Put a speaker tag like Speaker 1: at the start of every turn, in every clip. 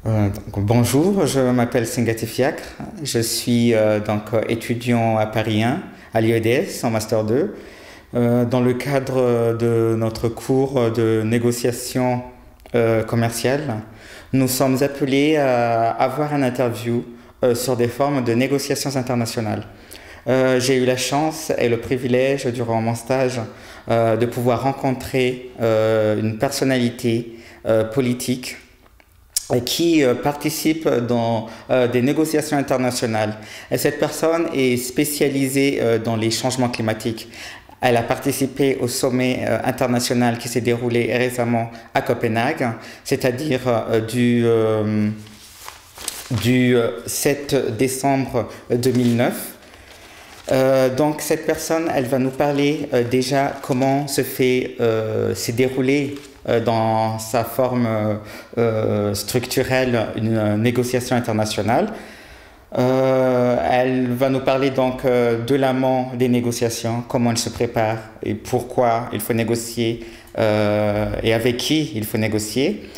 Speaker 1: Bonjour, je m'appelle Singati Fiacre, je suis étudiant à Paris 1 à l'IEDS en Master 2. Dans le cadre de notre cours de négociation commerciale, nous sommes appelés à avoir un interview sur des formes de négociations internationales. J'ai eu la chance et le privilège durant mon stage de pouvoir rencontrer une personnalité politique qui participe dans des négociations internationales. Et cette personne est spécialisée dans les changements climatiques. Elle a participé au sommet international qui s'est déroulé récemment à Copenhague, c'est-à-dire du 7 décembre 2009. Donc cette personne, elle va nous parler déjà comment s'est déroulé dans sa forme structurelle une négociation internationale. Elle va nous parler donc de l'amont des négociations, comment elle se prépare et pourquoi il faut négocier et avec qui il faut négocier.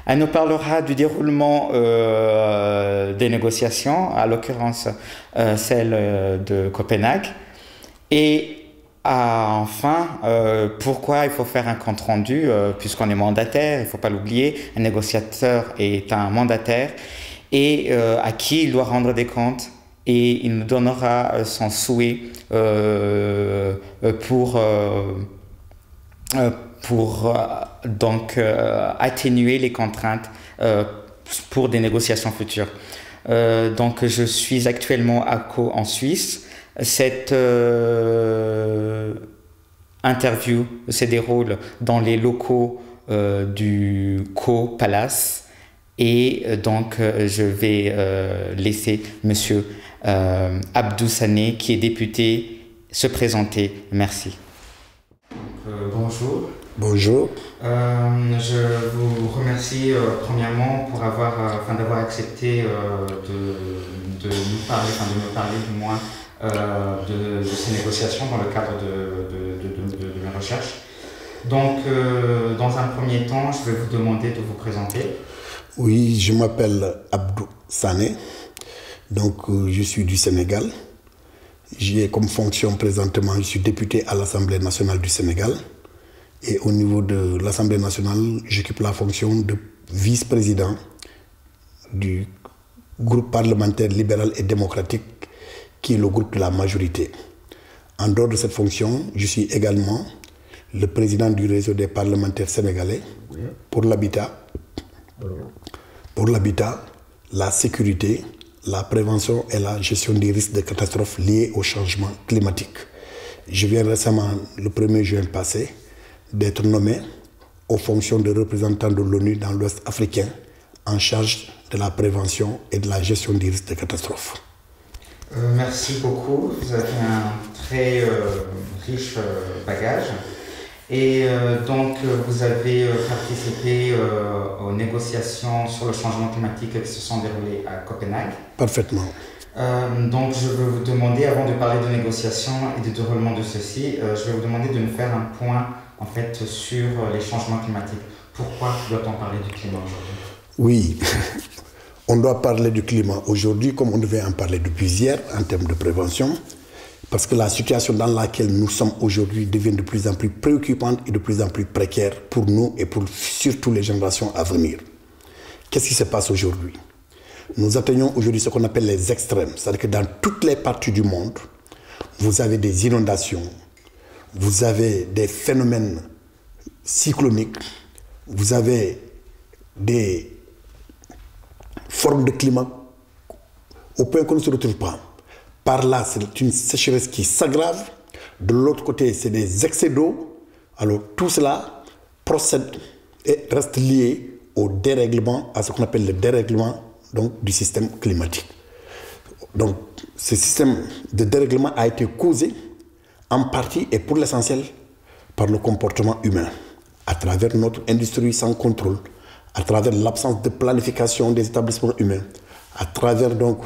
Speaker 1: Elle nous parlera du déroulement des négociations, à l'occurrence celle de Copenhague, et enfin, pourquoi il faut faire un compte-rendu, puisqu'on est mandataire, il ne faut pas l'oublier, un négociateur est un mandataire, et à qui il doit rendre des comptes, et il nous donnera son souhait pour atténuer les contraintes pour des négociations futures. Donc je suis actuellement à Caux en Suisse. Cette interview se déroule dans les locaux du Caux Palace et donc je vais laisser Monsieur Abdou Sané, qui est député, se présenter. Merci. Bonjour.
Speaker 2: Bonjour.
Speaker 1: Je vous remercie premièrement pour d'avoir accepté de me parler du moins de ces négociations dans le cadre de mes recherches. Donc, dans un premier temps, je vais vous demander de vous présenter.
Speaker 2: Oui, je m'appelle Abdou Sané, donc je suis du Sénégal. J'ai comme fonction présentement, je suis député à l'Assemblée nationale du Sénégal. Et au niveau de l'Assemblée nationale, j'occupe la fonction de vice-président du groupe parlementaire libéral et démocratique, qui est le groupe de la majorité. En dehors de cette fonction, je suis également le président du réseau des parlementaires sénégalais pour l'habitat, la sécurité, la prévention et la gestion des risques de catastrophes liés au changement climatique. Je viens récemment, le 1er juin passé, d'être nommé aux fonctions de représentant de l'ONU dans l'Ouest africain en charge de la prévention et de la gestion des risques de catastrophes.
Speaker 1: Merci beaucoup. Vous avez un très riche bagage. Et donc, vous avez participé aux négociations sur le changement climatique qui se sont déroulées à Copenhague.
Speaker 2: Parfaitement.
Speaker 1: Donc, je veux vous demander, avant de parler de négociations et du déroulement de ceci, je vais vous demander de nous faire un point en fait sur les changements climatiques. Pourquoi doit-on parler du climat aujourd'hui?
Speaker 2: Oui, on doit parler du climat aujourd'hui comme on devait en parler depuis hier en termes de prévention, parce que la situation dans laquelle nous sommes aujourd'hui devient de plus en plus préoccupante et de plus en plus précaire pour nous et pour surtout les générations à venir. Qu'est-ce qui se passe aujourd'hui? Nous atteignons aujourd'hui ce qu'on appelle les extrêmes, c'est-à-dire que dans toutes les parties du monde, vous avez des inondations, vous avez des phénomènes cycloniques, vous avez des formes de climat au point qu'on ne se retrouve pas. Par là, c'est une sécheresse qui s'aggrave. De l'autre côté, c'est des excès d'eau. Alors tout cela procède et reste lié au dérèglement, à ce qu'on appelle le dérèglement donc, du système climatique. Donc ce système de dérèglement a été causé en partie et pour l'essentiel par le comportement humain, à travers notre industrie sans contrôle, à travers l'absence de planification des établissements humains, à travers donc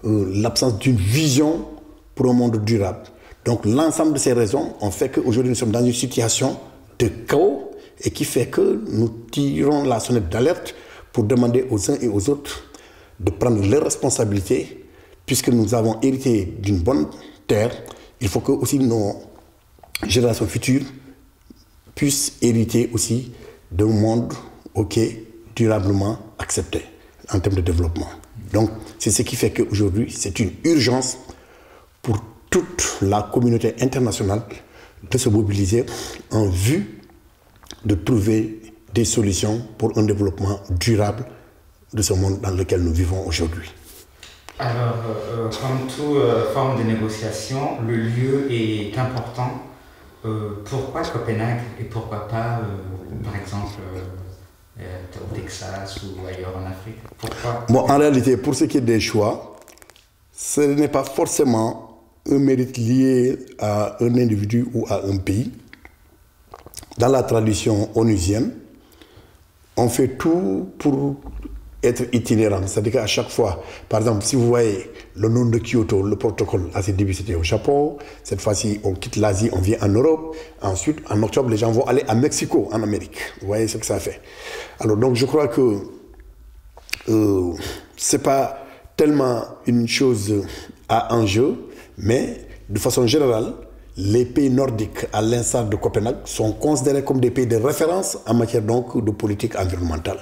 Speaker 2: l'absence d'une vision pour un monde durable. Donc l'ensemble de ces raisons ont fait qu'aujourd'hui nous sommes dans une situation de chaos et qui fait que nous tirons la sonnette d'alerte pour demander aux uns et aux autres de prendre leurs responsabilités, puisque nous avons hérité d'une bonne terre. Il faut que aussi nos générations futures puissent hériter aussi d'un monde durablement accepté en termes de développement. Donc, c'est ce qui fait qu'aujourd'hui, c'est une urgence pour toute la communauté internationale de se mobiliser en vue de trouver des solutions pour un développement durable de ce monde dans lequel nous vivons aujourd'hui.
Speaker 1: Alors, comme toute forme de négociation, le lieu est important. Pourquoi Copenhague et pourquoi pas, par exemple, au Texas ou ailleurs en Afrique? Pourquoi?
Speaker 2: Bon, en réalité, pour ce qui est des choix, ce n'est pas forcément un mérite lié à un individu ou à un pays. Dans la tradition onusienne, on fait tout pour être itinérant. C'est-à-dire qu'à chaque fois, par exemple, si vous voyez le nom de Kyoto, le protocole, à ses débuts c'était au Japon. Cette fois-ci, on quitte l'Asie, on vient en Europe. Ensuite, en octobre, les gens vont aller à Mexico, en Amérique. Vous voyez ce que ça fait. Alors, donc, je crois que ce n'est pas tellement une chose à enjeu, mais de façon générale, les pays nordiques, à l'instar de Copenhague, sont considérés comme des pays de référence en matière donc de politique environnementale.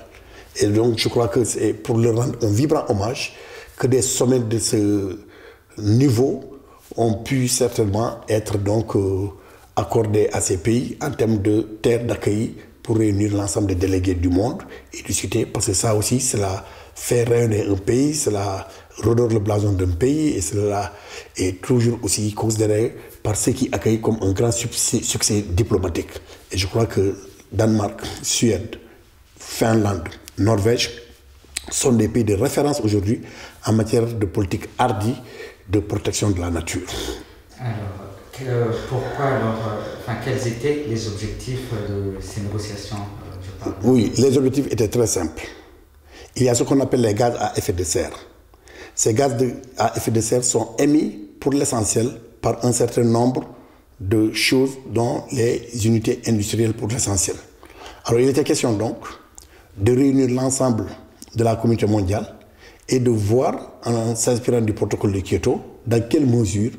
Speaker 2: Et donc, je crois que c'est pour leur rendre un vibrant hommage que des sommets de ce niveau ont pu certainement être donc accordés à ces pays en termes de terres d'accueil pour réunir l'ensemble des délégués du monde et discuter, parce que ça aussi, cela fait rayonner un pays, cela redore le blason d'un pays et cela est toujours aussi considéré par ceux qui accueillent comme un grand succès diplomatique. Et je crois que Danemark, Suède, Finlande, Norvège sont des pays de référence aujourd'hui en matière de politique hardie de protection de la nature.
Speaker 1: Alors, pourquoi alors, quels étaient les objectifs de ces négociations
Speaker 2: Oui, les objectifs étaient très simples. Il y a ce qu'on appelle les gaz à effet de serre. Ces gaz à effet de serre sont émis pour l'essentiel par un certain nombre de choses, dont les unités industrielles pour l'essentiel. Alors il était question donc de réunir l'ensemble de la communauté mondiale et de voir, en s'inspirant du protocole de Kyoto, dans quelle mesure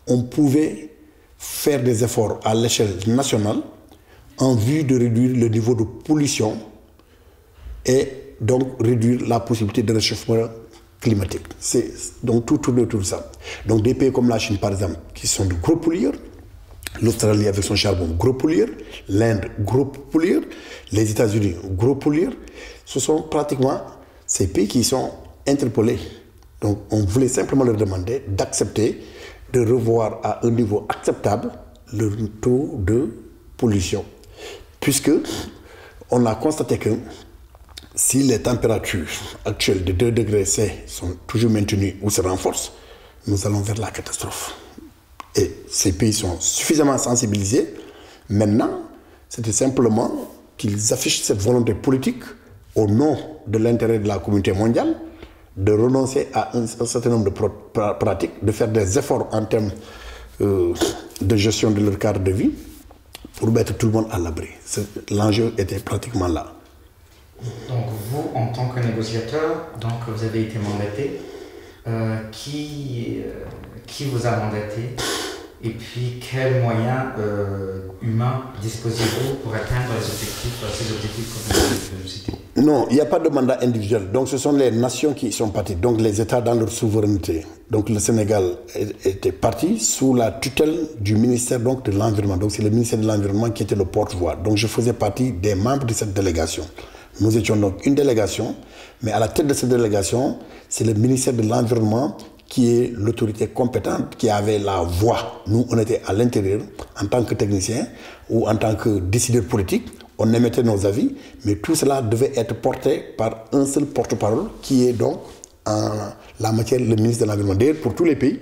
Speaker 2: on pouvait faire des efforts à l'échelle nationale en vue de réduire le niveau de pollution et donc réduire la possibilité de réchauffement climatique. C'est donc tout tourne autour de ça. Donc des pays comme la Chine, par exemple, qui sont de gros pollueurs, l'Australie avec son charbon, gros pollueur, l'Inde, gros pollueur, les États-Unis, gros pollueur, ce sont pratiquement ces pays qui sont interpellés. Donc on voulait simplement leur demander d'accepter de revoir à un niveau acceptable le taux de pollution. Puisque on a constaté que si les températures actuelles de 2 degrés C sont toujours maintenues ou se renforcent, nous allons vers la catastrophe. Et ces pays sont suffisamment sensibilisés. Maintenant, c'était simplement qu'ils affichent cette volonté politique au nom de l'intérêt de la communauté mondiale de renoncer à un certain nombre de pratiques, de faire des efforts en termes de gestion de leur cadre de vie pour mettre tout le monde à l'abri. L'enjeu était pratiquement là.
Speaker 1: Donc vous, en tant que négociateur, donc vous avez été mandaté. Qui vous a mandaté? Et puis, quels moyens humains disposez-vous pour atteindre ces objectifs que vous avez cités?
Speaker 2: Non, il n'y a pas de mandat individuel. Donc, ce sont les nations qui sont parties, donc les États dans leur souveraineté. Donc, le Sénégal était parti sous la tutelle du ministère donc, de l'Environnement. Donc, c'est le ministère de l'Environnement qui était le porte-voix. Donc, je faisais partie des membres de cette délégation. Nous étions donc une délégation, mais à la tête de cette délégation, c'est le ministère de l'Environnement qui est l'autorité compétente, qui avait la voix. Nous, on était à l'intérieur, en tant que technicien ou en tant que décideur politique, on émettait nos avis, mais tout cela devait être porté par un seul porte-parole, qui est donc, en la matière, le ministre de l'Environnement. D'ailleurs, pour tous les pays,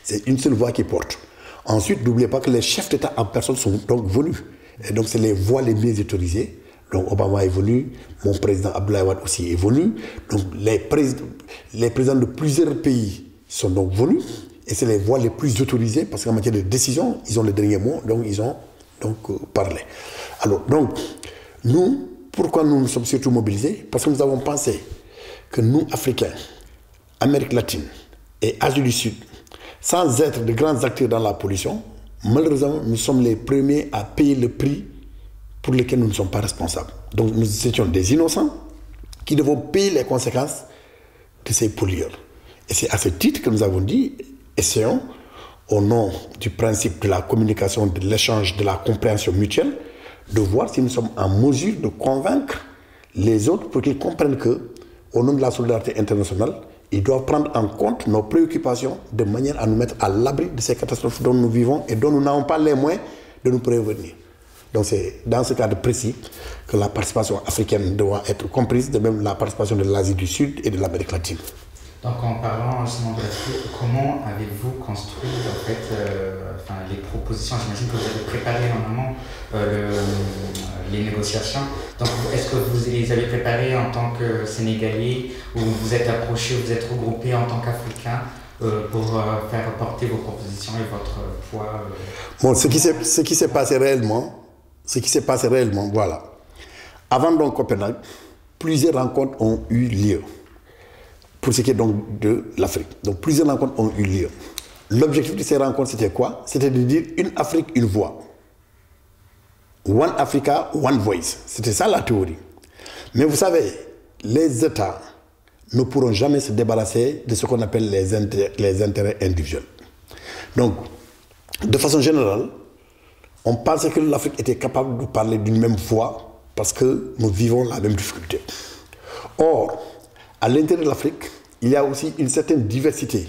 Speaker 2: c'est une seule voix qui porte. Ensuite, n'oubliez pas que les chefs d'État en personne sont donc venus. Et donc, c'est les voix les mieux autorisées. Donc Obama est venu, mon président Abdoulaye Wade aussi est venu. Donc les présidents de plusieurs pays sont donc venus. Et c'est les voix les plus autorisées parce qu'en matière de décision, ils ont le dernier mot, donc ils ont donc parlé. Alors donc, nous, Pourquoi nous nous sommes surtout mobilisés? Parce que nous avons pensé que nous, Africains, Amérique latine et Asie du Sud, sans être de grands acteurs dans la pollution, malheureusement, nous sommes les premiers à payer le prix pour lequel nous ne sommes pas responsables. Donc nous étions des innocents qui devons payer les conséquences de ces pollueurs. Et c'est à ce titre que nous avons dit, essayons, au nom du principe de la communication, de l'échange, de la compréhension mutuelle, de voir si nous sommes en mesure de convaincre les autres pour qu'ils comprennent que, au nom de la solidarité internationale, ils doivent prendre en compte nos préoccupations de manière à nous mettre à l'abri de ces catastrophes dont nous vivons et dont nous n'avons pas les moyens de nous prévenir. Donc c'est dans ce cadre précis que la participation africaine doit être comprise, de même la participation de l'Asie du Sud et de l'Amérique latine.
Speaker 1: Donc en parlant justement de l'Afrique, comment avez-vous construit en fait, les propositions? J'imagine que vous avez préparé en amont les négociations. Donc est-ce que vous les avez préparées en tant que Sénégalais ou vous êtes approchés, vous êtes regroupés en tant qu'Africains pour faire porter vos propositions et votre poids
Speaker 2: Bon, ce qui s'est passé réellement, voilà. Avant donc Copenhague, plusieurs rencontres ont eu lieu. Pour ce qui est donc de l'Afrique. Donc plusieurs rencontres ont eu lieu. L'objectif de ces rencontres, c'était quoi? C'était de dire une Afrique, une voix. One Africa, one voice. C'était ça la théorie. Mais vous savez, les États ne pourront jamais se débarrasser de ce qu'on appelle les intérêts individuels. Donc, de façon générale, on pensait que l'Afrique était capable de parler d'une même voix parce que nous vivons la même difficulté. Or, à l'intérieur de l'Afrique, il y a aussi une certaine diversité.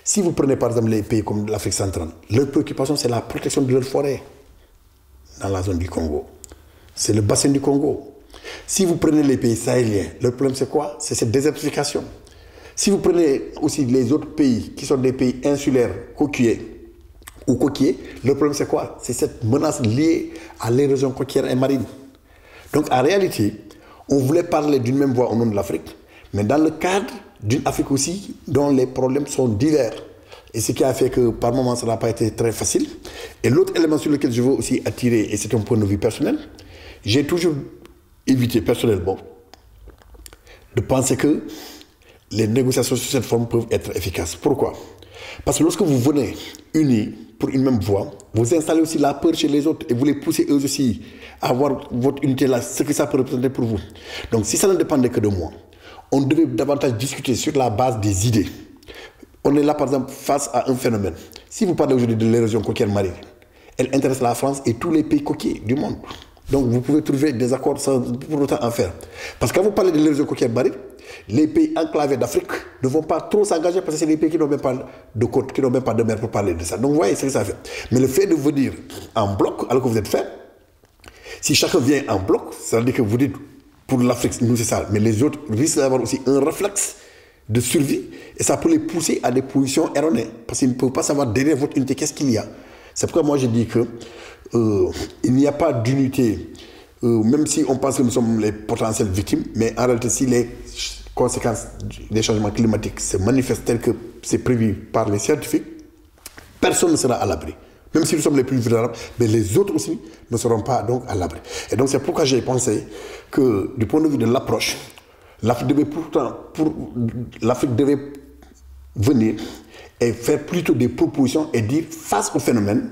Speaker 2: Si vous prenez par exemple les pays comme l'Afrique centrale, leur préoccupation c'est la protection de leurs forêts dans la zone du Congo. C'est le bassin du Congo. Si vous prenez les pays sahéliens, leur problème c'est quoi? C'est cette désertification. Si vous prenez aussi les autres pays qui sont des pays insulaires, côtiers, leur problème c'est quoi? C'est cette menace liée à l'érosion côtière et marine. Donc en réalité, on voulait parler d'une même voix au nom de l'Afrique, mais dans le cadre d'une Afrique aussi dont les problèmes sont divers. Et ce qui a fait que par moments ça n'a pas été très facile. Et l'autre élément sur lequel je veux aussi attirer, et c'est un point de vue personnel, j'ai toujours évité personnellement de penser que les négociations sur cette forme peuvent être efficaces. Pourquoi? Parce que lorsque vous venez unis pour une même voix, vous installez aussi la peur chez les autres et vous les poussez eux aussi à avoir votre unité là, ce que ça peut représenter pour vous. Donc si ça ne dépendait que de moi, on devait davantage discuter sur la base des idées. On est là, par exemple, face à un phénomène. Si vous parlez aujourd'hui de l'érosion côtière marine, elle intéresse la France et tous les pays côtiers du monde. Donc, vous pouvez trouver des accords sans pour autant en faire. Parce que quand vous parlez de l'érosion côtière marine, les pays enclavés d'Afrique ne vont pas trop s'engager parce que c'est des pays qui n'ont même pas de côte, qui n'ont même pas de mer pour parler de ça. Donc, vous voyez ce que ça fait. Mais le fait de venir en bloc, alors que vous êtes faible, si chacun vient en bloc, ça veut dire que vous dites, pour l'Afrique, nous c'est ça, mais les autres risquent d'avoir aussi un réflexe de survie et ça peut les pousser à des positions erronées parce qu'ils ne peuvent pas savoir derrière votre unité qu'est-ce qu'il y a. C'est pourquoi moi je dis que il n'y a pas d'unité, même si on pense que nous sommes les potentielles victimes, mais en réalité si les conséquences des changements climatiques se manifestent telles que c'est prévu par les scientifiques, personne ne sera à l'abri. Même si nous sommes les plus vulnérables, mais les autres aussi ne seront pas donc à l'abri. Et donc c'est pourquoi j'ai pensé que du point de vue de l'approche, l'Afrique devait venir et faire plutôt des propositions et dire face au phénomène,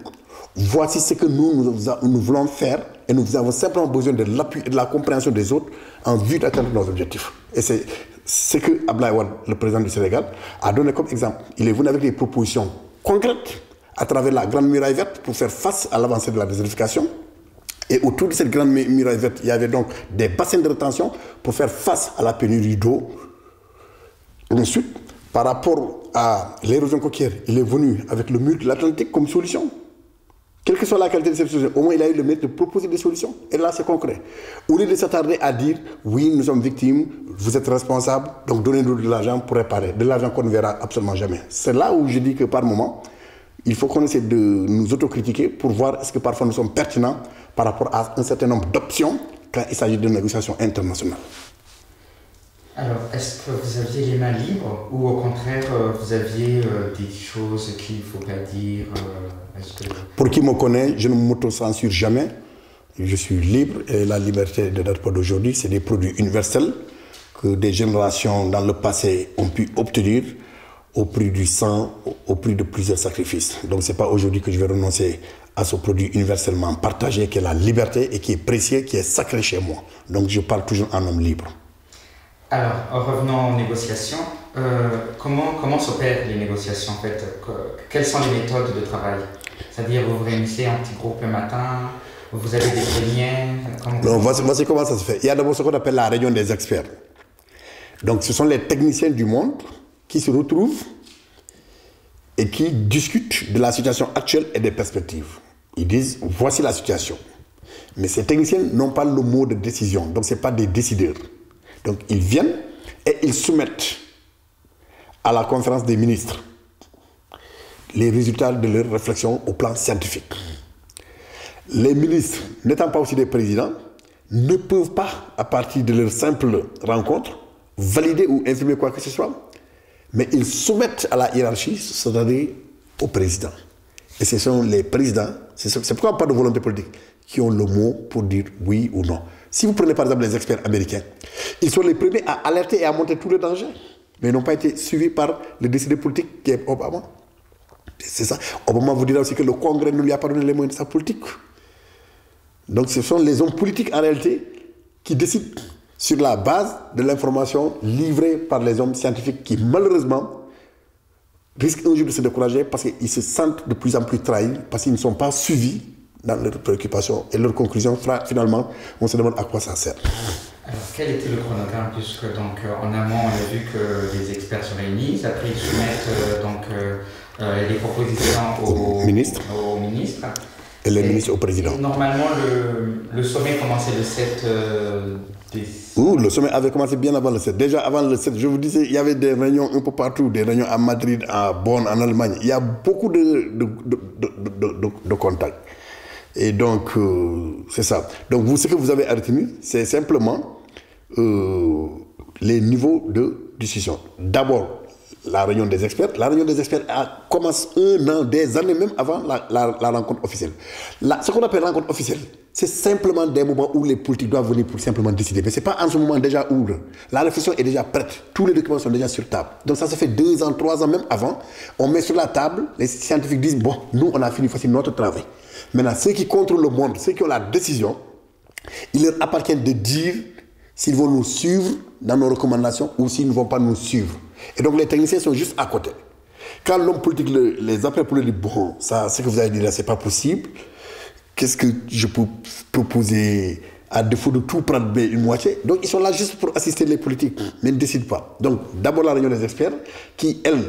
Speaker 2: voici ce que nous voulons faire et nous avons simplement besoin de l'appui et de la compréhension des autres en vue d'atteindre nos objectifs. Et c'est ce que Abdoulaye Wade, le président du Sénégal, a donné comme exemple. Il est venu avec des propositions concrètes à travers la Grande Muraille Verte pour faire face à l'avancée de la désertification. Et autour de cette Grande Muraille Verte, il y avait donc des bassins de rétention pour faire face à la pénurie d'eau. Ensuite, par rapport à l'érosion côtière, il est venu avec le mur de l'Atlantique comme solution. Quelle que soit la qualité de cette solution, au moins il a eu le mérite de proposer des solutions. Et là, c'est concret. Au lieu de s'attarder à dire, oui, nous sommes victimes, vous êtes responsables, donc donnez-nous de l'argent pour réparer. De l'argent qu'on ne verra absolument jamais. C'est là où je dis que par moment, il faut qu'on essaie de nous autocritiquer pour voir est-ce que parfois nous sommes pertinents par rapport à un certain nombre d'options quand il s'agit de négociations internationales.
Speaker 1: Alors, est-ce que vous aviez les mains libres ou au contraire, vous aviez des choses qu'il ne faut pas dire
Speaker 2: Pour qui me connaît, je ne m'auto-censure jamais. Je suis libre et la liberté de notre part d'aujourd'hui, c'est des produits universels que des générations dans le passé ont pu obtenir au prix du sang, au prix de plusieurs sacrifices. Donc ce n'est pas aujourd'hui que je vais renoncer à ce produit universellement partagé qui est la liberté et qui est précieux, qui est sacré chez moi. Donc je parle toujours en homme libre.
Speaker 1: Alors, revenons aux négociations. Comment s'opèrent les négociations en fait? Quelles sont les méthodes de travail? C'est-à-dire, vous vous réunissez en petit groupe le matin, vous avez des réunions?
Speaker 2: Non, voici comment ça se fait. Il y a d'abord ce qu'on appelle la réunion des experts. Donc ce sont les techniciens du monde qui se retrouvent et qui discutent de la situation actuelle et des perspectives. Ils disent, voici la situation. Mais ces techniciens n'ont pas le mot de décision, donc ce n'est pas des décideurs. Donc ils viennent et ils soumettent à la conférence des ministres les résultats de leurs réflexions au plan scientifique. Les ministres, n'étant pas aussi des présidents, ne peuvent pas, à partir de leur simple rencontre, valider ou infirmer quoi que ce soit, mais ils soumettent à la hiérarchie, c'est-à-dire au président. Et ce sont les présidents, c'est pourquoi pas de volonté politique, qui ont le mot pour dire oui ou non. Si vous prenez par exemple les experts américains, ils sont les premiers à alerter et à montrer tous les dangers, mais ils n'ont pas été suivis par le décideur politique qui est Obama. C'est ça. Obama vous dira aussi que le Congrès ne lui a pas donné les moyens de sa politique. Donc ce sont les hommes politiques en réalité qui décident sur la base de l'information livrée par les hommes scientifiques qui malheureusement risquent un jour de se décourager parce qu'ils se sentent de plus en plus trahis, parce qu'ils ne sont pas suivis dans leurs préoccupations et leurs conclusions. Finalement, on se demande à quoi ça sert.
Speaker 1: Alors, quel était le chronogramme? Puisque donc, en amont, on a vu que les experts se réunissent, après ils soumettent les propositions aux ministres.
Speaker 2: Et les ministres au président.
Speaker 1: Normalement, le sommet commençait le 7
Speaker 2: le sommet avait commencé bien avant le 7. Déjà avant le 7, je vous disais, il y avait des réunions un peu partout, des réunions à Madrid, à Bonn, en Allemagne. Il y a beaucoup de contacts. Et donc, c'est ça. Donc, vous, ce que vous avez à retenir, c'est simplement les niveaux de discussion. D'abord, la réunion des experts. La réunion des experts commence un an, des années même avant la rencontre officielle. Ce qu'on appelle rencontre officielle, c'est simplement des moments où les politiques doivent venir pour simplement décider. Mais ce n'est pas en ce moment déjà où la réflexion est déjà prête. Tous les documents sont déjà sur table. Donc ça se fait 2 ans, 3 ans même avant. On met sur la table, les scientifiques disent, bon, nous on a fini facile notre travail. Maintenant, ceux qui contrôlent le monde, ceux qui ont la décision, il leur appartient de dire s'ils vont nous suivre dans nos recommandations ou s'ils ne vont pas nous suivre. Et donc les techniciens sont juste à côté. Quand l'homme politique les appelle pour leur dire, bon, ça, ce que vous avez dit là, c'est pas possible. Qu'est-ce que je peux proposer à défaut de tout prendre une moitié? Donc ils sont là juste pour assister les politiques, mais ils ne décident pas. Donc d'abord la réunion des experts qui, elle,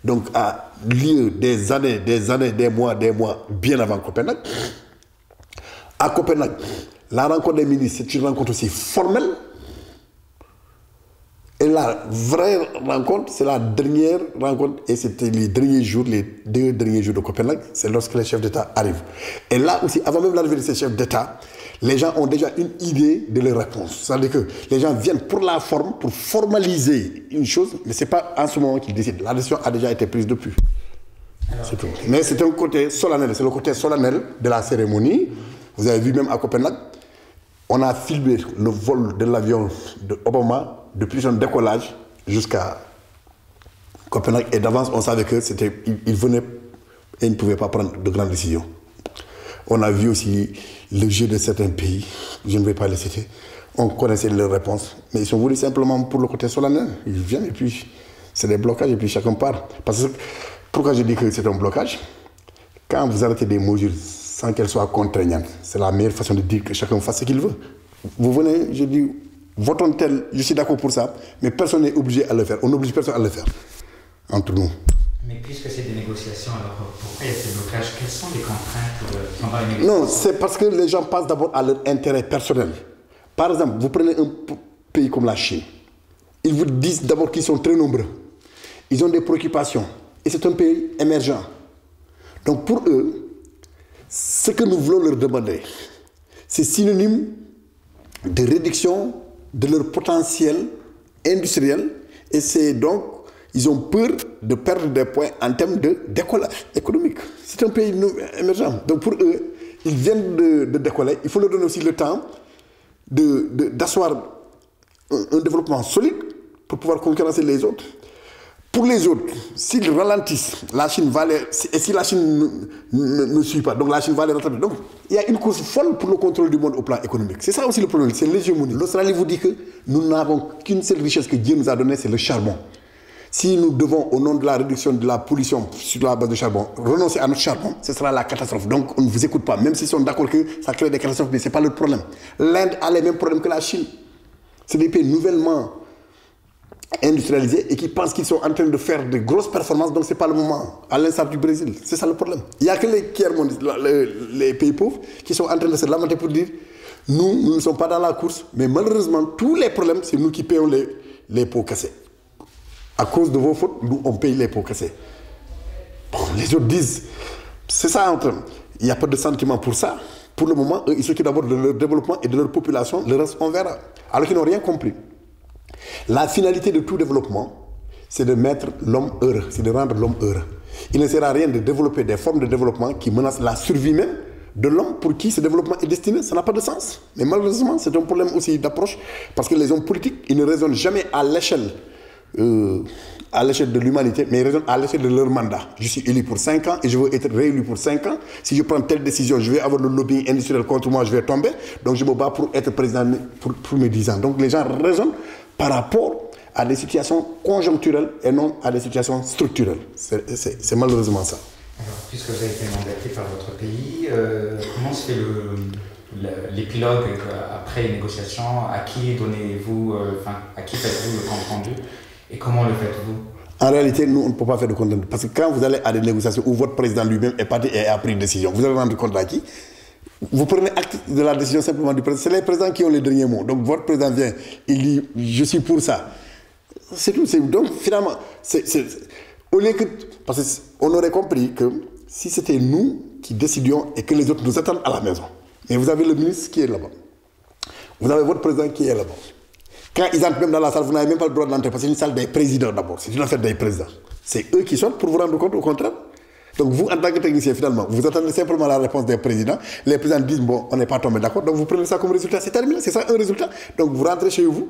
Speaker 2: donc, a lieu des années, des mois bien avant Copenhague. À Copenhague, la rencontre des ministres, c'est une rencontre aussi formelle. Et la vraie rencontre, c'est la dernière rencontre, et c'était les derniers jours, les 2 derniers jours de Copenhague, c'est lorsque les chefs d'État arrivent. Et là aussi, avant même l'arrivée de ces chefs d'État, les gens ont déjà une idée de leur réponse. C'est-à-dire que les gens viennent pour la forme, pour formaliser une chose, mais ce n'est pas en ce moment qu'ils décident. La décision a déjà été prise depuis. C'est tout. Mais c'est un côté solennel, c'est le côté solennel de la cérémonie. Vous avez vu même à Copenhague, on a filmé le vol de l'avion d'Obama depuis son décollage jusqu'à Copenhague. Et d'avance, on savait que c'était, il venait et il ne pouvait pas prendre de grandes décisions. On a vu aussi le jeu de certains pays, je ne vais pas les citer. On connaissait leurs réponses, mais ils sont venus simplement pour le côté solennel. Ils viennent et puis c'est des blocages et puis chacun part. Parce que, pourquoi je dis que c'est un blocage? Quand vous arrêtez des mesures sans qu'elles soient contraignantes, c'est la meilleure façon de dire que chacun fasse ce qu'il veut. Vous venez, je dis, votons tel, je suis d'accord pour ça, mais personne n'est obligé à le faire. On n'oblige personne à le faire, entre nous.
Speaker 1: Mais puisque c'est des négociations, alors pourquoi il y a ces blocages? Quelles sont les contraintes pendant les négociations?
Speaker 2: Non, c'est parce que les gens passent d'abord à leur intérêt personnel. Par exemple, vous prenez un pays comme la Chine. Ils vous disent d'abord qu'ils sont très nombreux. Ils ont des préoccupations. Et c'est un pays émergent. Donc pour eux, ce que nous voulons leur demander, c'est synonyme de réduction de leur potentiel industriel. Et c'est donc, ils ont peur de perdre des points en termes de décollage économique. C'est un pays émergent. Donc pour eux, ils viennent de décoller, il faut leur donner aussi le temps d'asseoir un développement solide pour pouvoir concurrencer les autres. Pour les autres, s'ils ralentissent, la Chine va les... Et si la Chine ne suit pas, donc la Chine va les rattraper. Donc, il y a une course folle pour le contrôle du monde au plan économique. C'est ça aussi le problème, c'est l'hégémonie. L'Australie vous dit que nous n'avons qu'une seule richesse que Dieu nous a donnée, c'est le charbon. Si nous devons, au nom de la réduction de la pollution sur la base de charbon, renoncer à notre charbon, ce sera la catastrophe. Donc, on ne vous écoute pas, même s'ils sont d'accord que ça crée des catastrophes, mais ce n'est pas le problème. L'Inde a les mêmes problèmes que la Chine. C'est des pays nouvellement industrialisés et qui pensent qu'ils sont en train de faire de grosses performances, donc ce n'est pas le moment, à l'instar du Brésil. C'est ça le problème. Il n'y a que les pays pauvres qui sont en train de se lamenter pour dire nous ne sommes pas dans la course, mais malheureusement, tous les problèmes, c'est nous qui payons les pots cassés. À cause de vos fautes, nous, on paye les pots cassés. Bon, les autres disent, c'est ça entre eux. Il n'y a pas de sentiment pour ça. Pour le moment, eux, ils s'occupent d'abord de leur développement et de leur population. Le reste, on verra. Alors qu'ils n'ont rien compris. La finalité de tout développement, c'est de mettre l'homme heureux, c'est de rendre l'homme heureux. Il ne sert à rien de développer des formes de développement qui menacent la survie même de l'homme pour qui ce développement est destiné. Ça n'a pas de sens. Mais malheureusement, c'est un problème aussi d'approche parce que les hommes politiques, ils ne raisonnent jamais à l'échelle de l'humanité, mais ils raisonnent à l'échelle de leur mandat. Je suis élu pour 5 ans et je veux être réélu pour 5 ans. Si je prends telle décision, je vais avoir le lobbying industriel contre moi, je vais tomber. Donc je me bats pour être président pour mes 10 ans. Donc les gens raisonnent par rapport à des situations conjoncturelles et non à des situations structurelles. C'est malheureusement ça.
Speaker 1: Alors, puisque vous avez été mandaté par votre pays, comment se fait l'épilogue après les négociations? À qui donnez-vous, à qui faites-vous le compte rendu et comment le faites-vous?
Speaker 2: En réalité, nous, on ne peut pas faire de compte rendu. Parce que quand vous allez à des négociations où votre président lui-même est parti et a pris une décision, vous allez rendre compte à qui? Vous prenez acte de la décision simplement du président. C'est les présidents qui ont les derniers mots. Donc votre président vient, il dit je suis pour ça. C'est tout. Donc finalement, au lieu que. Parce qu'on aurait compris que si c'était nous qui décidions et que les autres nous attendent à la maison. Mais vous avez le ministre qui est là-bas. Vous avez votre président qui est là-bas. Quand ils entrent même dans la salle, vous n'avez même pas le droit d'entrer parce que c'est une salle des présidents d'abord. C'est une affaire des présidents. C'est eux qui sortent pour vous rendre compte au contraire. Donc vous, en tant que technicien, finalement, vous attendez simplement la réponse des présidents. Les présidents disent, bon, on n'est pas tombé d'accord, donc vous prenez ça comme résultat. C'est terminé, c'est ça un résultat. Donc vous rentrez chez vous.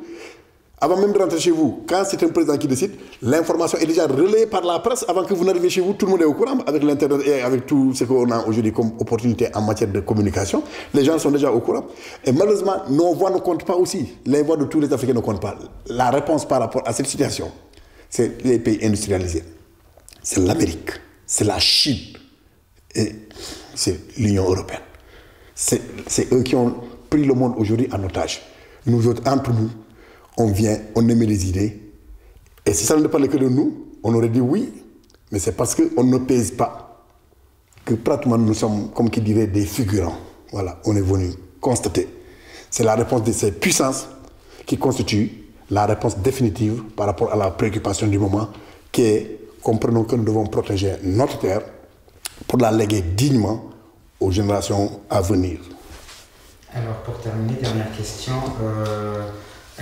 Speaker 2: Avant même de rentrer chez vous, quand c'est un président qui décide, l'information est déjà relayée par la presse. Avant que vous n'arriviez chez vous, tout le monde est au courant. Avec l'Internet et avec tout ce qu'on a aujourd'hui comme opportunité en matière de communication, les gens sont déjà au courant. Et malheureusement, nos voix ne comptent pas aussi. Les voix de tous les Africains ne comptent pas. La réponse par rapport à cette situation, c'est les pays industrialisés. C'est l'Amérique, c'est la Chine et c'est l'Union européenne. C'est eux qui ont pris le monde aujourd'hui en otage. Nous autres, entre nous, on vient, on émet les idées. Et si ça ne parlait que de nous, on aurait dit oui, mais c'est parce qu'on ne pèse pas que pratiquement nous sommes, comme qui dirait, des figurants. Voilà, on est venu constater. C'est la réponse de ces puissances qui constitue la réponse définitive par rapport à la préoccupation du moment, qui est, comprenons que nous devons protéger notre terre pour la léguer dignement aux générations à venir.
Speaker 1: Alors, pour terminer, dernière question.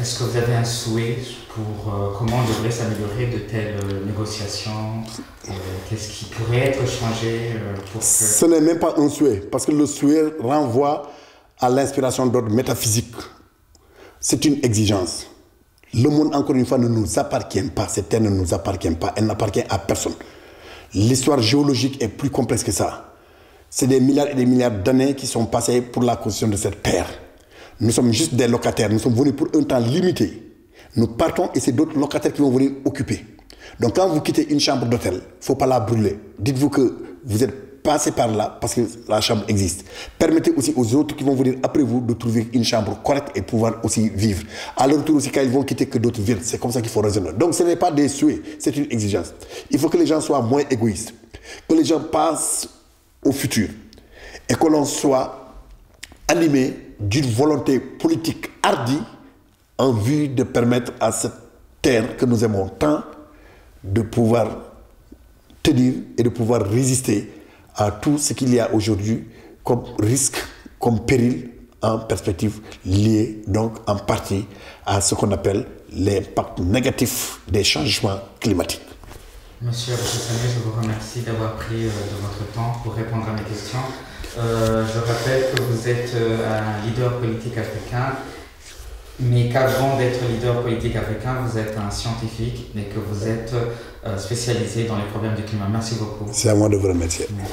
Speaker 1: Est-ce que vous avez un souhait pour comment devraient s'améliorer de telles négociations? Qu'est-ce qui pourrait être changé pour que...
Speaker 2: Ce n'est même pas un souhait, parce que le souhait renvoie à l'inspiration d'ordre métaphysique. C'est une exigence. Le monde, encore une fois, ne nous appartient pas. Cette terre ne nous appartient pas. Elle n'appartient à personne. L'histoire géologique est plus complexe que ça. C'est des milliards et des milliards d'années qui sont passées pour la construction de cette terre. Nous sommes juste des locataires. Nous sommes venus pour un temps limité. Nous partons et c'est d'autres locataires qui vont venir occuper. Donc quand vous quittez une chambre d'hôtel, il ne faut pas la brûler. Dites-vous que vous êtes passé par là parce que la chambre existe. Permettez aussi aux autres qui vont venir après vous de trouver une chambre correcte et pouvoir aussi vivre. À leur tour aussi, quand ils vont quitter, que d'autres viennent. C'est comme ça qu'il faut raisonner. Donc ce n'est pas des souhaits, c'est une exigence. Il faut que les gens soient moins égoïstes. Que les gens passent au futur. Et que l'on soit animé d'une volonté politique hardie en vue de permettre à cette terre que nous aimons tant de pouvoir tenir et de pouvoir résister à tout ce qu'il y a aujourd'hui comme risque, comme péril en perspective lié donc en partie à ce qu'on appelle l'impact négatif des changements climatiques.
Speaker 1: Monsieur Abouchassameh, je vous remercie d'avoir pris de votre temps pour répondre à mes questions. Je rappelle que vous êtes un leader politique africain, mais qu'avant d'être leader politique africain, vous êtes un scientifique et que vous êtes spécialisé dans les problèmes du climat. Merci beaucoup.
Speaker 2: C'est à moi de vous remercier.
Speaker 1: Merci.